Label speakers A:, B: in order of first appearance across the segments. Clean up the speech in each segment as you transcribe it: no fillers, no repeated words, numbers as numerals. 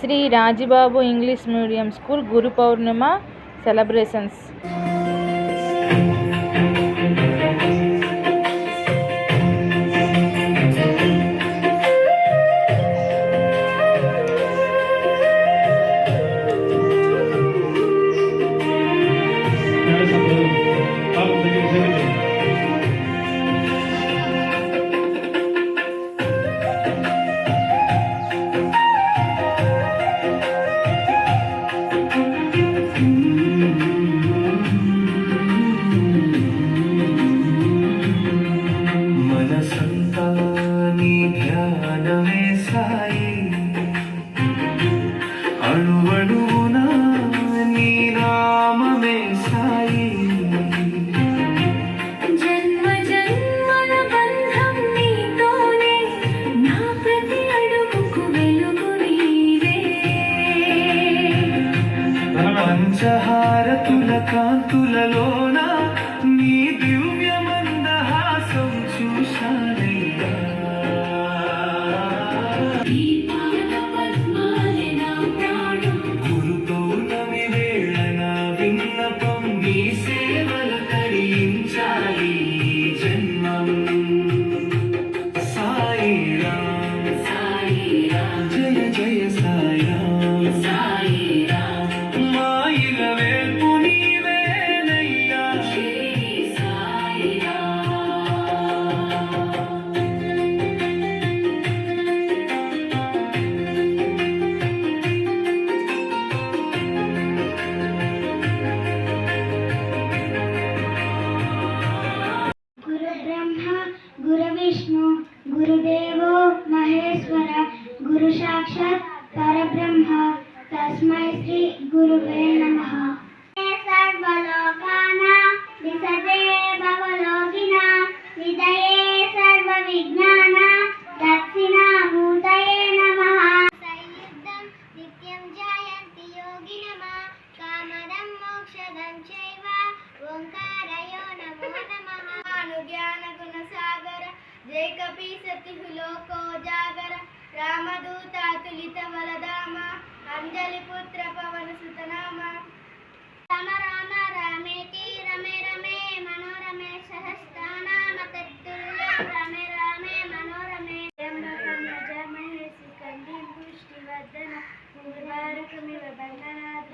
A: Shri Rajababu English medium school Guru Purnima celebrations.
B: పంచహారతుల కాంతులలోన నీ దివ్య మందహాసం చూశానయ్యా. గురు పౌర్ణమి వేళ నా విన్నపం నీ సేవల కరించాలి జన్మం. సాయిరాం సాయిరాం జయ జయ సాయిరాం సాయిరాం
C: गुरुदेवो महेश्वर गुरु साक्षात् परब्रह्म तस्मै श्री गुरुवे नमः. सर्वलोकानां विसजे भवलोकिनां विदये सर्वविज्ञानां दक्षिणामूर्तये नमः. संयुक्तं नित्यं जायन्ति योगिनः कामदं मोक्षदं चैव ओंकारयो नमो नमः. अनुज्ञानगुणसागर जय कपि सतिहु लोको जागर रामदूतातुलित बलधाम अंजलि पुत्र पवन सुत नाम. राम राम रामेति रमे रमे मनोरमे सहस्रनाम तत्तुल्यं रमे रमे मनोरमे. जमहे सिकंदी पुष्टिवर्धन पूर्वारुकमिव बन्धनात्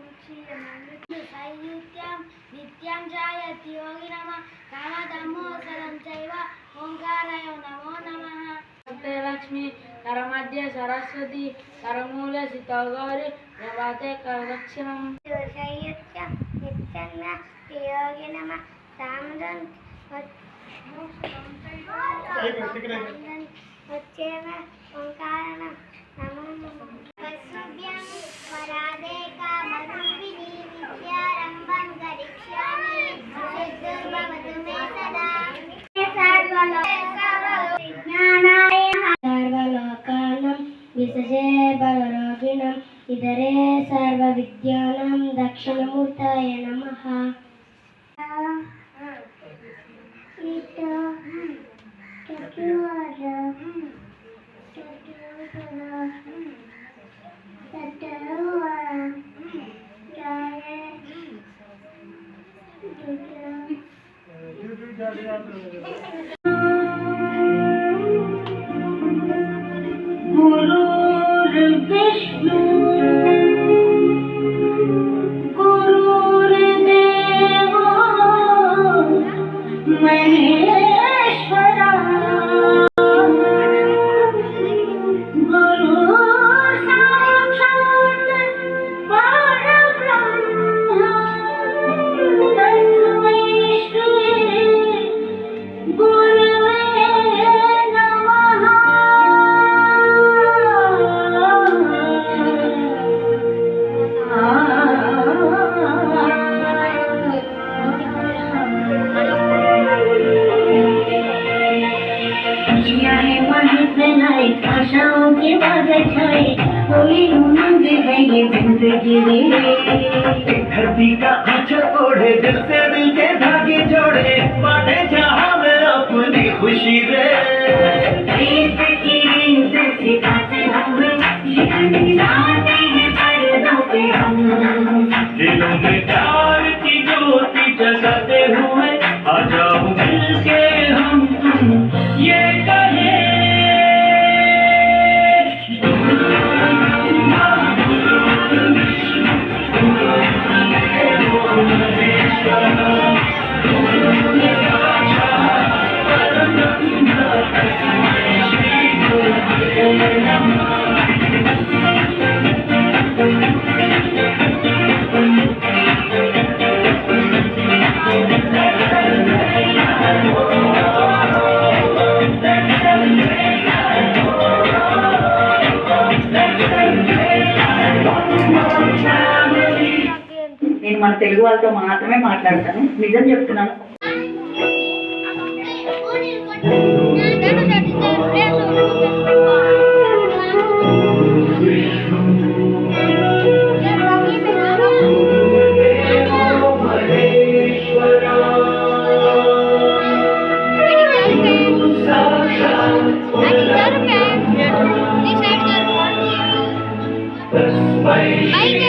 C: मुक्षीयमामृतं. संयुक्तं नित्यं जायति योगिनः कामदमोसरं चैव ओंकारयो नमो नमः.
D: लक्ष्मी करमध्य सरस्वती करमूले सितगौरी प्रभाते करदक्षिणं.
C: संयुक्तं नित्यं योगिनः सामदं वच्चेन ओंकारयो नमो नमः. कस्भ्यं परादे कामरूपिणी विद्यारम्भं करिष्यामि सिद्धिर्भवतु मे सदा. सर्वलोकानां विसजे बलरोगिणां इतरे सर्वविद्यानां दक्षिणमूर्तये नमः.
B: गुरुर्विष्णु गुरुर्देवो महेश्वरा गुरु साक्षात् परब्रह्म तस्मै श्री गुरुवे नमः. आशाओं के बाग छाए कोई उमंग है ये जिंदगी में. धरती का आंचल ओढ़े दिल से दिल के धागे जोड़े बांटे जहां में अपनी खुशी रे. लाते हैं पर्दों पे हम दिलों में प्यार की ज्योति जगाते हुए आ जाओ मिलके हम तुम ये कहें
E: నేను మన తెలుగు వాళ్ళతో మాత్రమే మాట్లాడతాను. నిజం చెప్తున్నాను.
C: Bye.